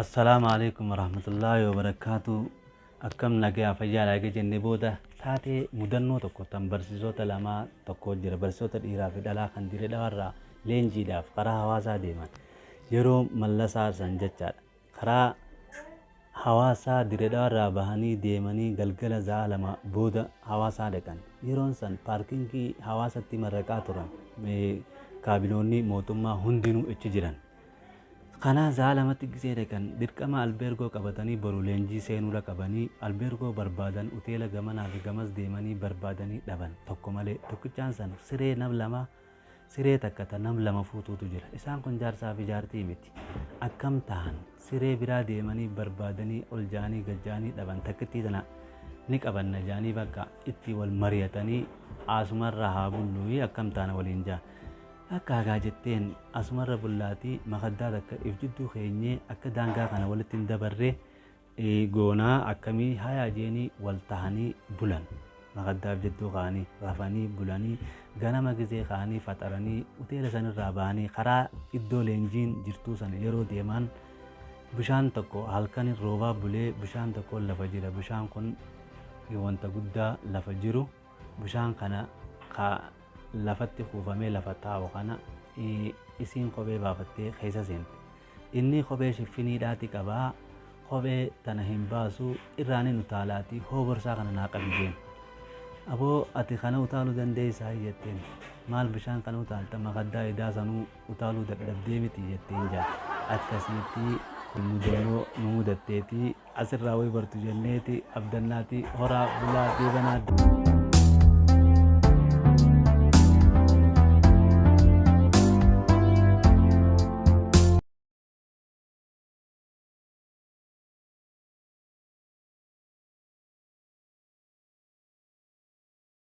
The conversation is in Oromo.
السلام عليكم ورحمة الله وبركاته. أكم نجا فجأة لقى جنبي بودا تاتي مدنو تكو تنبرسيزو تلاما تكو جرا برسو تديرا في دلا خندير دارا لينجي داف قرا هواسا ديما يرو ملسا سنجتشا قرا هواسا دير دارا بهاني ديماني غلغلا زالما بودا هواسا دكان يرون سن باركينكي هواسا تيمرقاتوران مي كابيلوني موتوما هندينو اتجيران kana zaalamatti gisee kan dirqama albergoo qabatanii boru leenjii seenuu qabanii albergoo barbaadan uteela gamanaa fi gamas deemanii barbaadanii dhaban tokko malee tokkichaan san siree nam lama siree takkata nam lama fuutuutu jira isaan kun jaarsaa fi jaartii miti akkam tahan siree biraa deemanii barbaadanii ol jaanii gajjaanii dhaban takkittii tana ni qabanna jaanii bakka itti wal mariyatanii asumarra haa bulluuyi akkam taana waliin jaa akka jetteen asumarra bullaati makaddaa takka ifjidduu keenyee akka daangaa kana walitti hin dabarre goonaa akkamii hayaa jeenii wal tahanii bulan makaddaaf jidduu kaanii rafanii bulanii ganama gizee kaanii faxaranii uteela sanirraa bahanii karaa iddoo leenjiin jirtuu sana yeroo deeman bishaan tokko halkan roobaa bulee bishaan tokko lafa jira bishaan kun wanta guddaa lafa jiru bishaan kana lafatti kuufamee lafa taa'u kana isiin kophee baafattee keessa seente inni kophee shiffiniidhaati qabaa kophee tana hin baasu irraanin utaalaati hooborsaa kana naa qabijeen aboo ati kana utaaluu dandeessaa jetteen maal bishaan kana utaalta makaddaa idaa sanuu utaaluu dadhabdee miti jetteen jaa akkasitti mudannoo nu mudatteeti asirraa way bartu jenneeti abdannaati horaa bulaa deebanaadda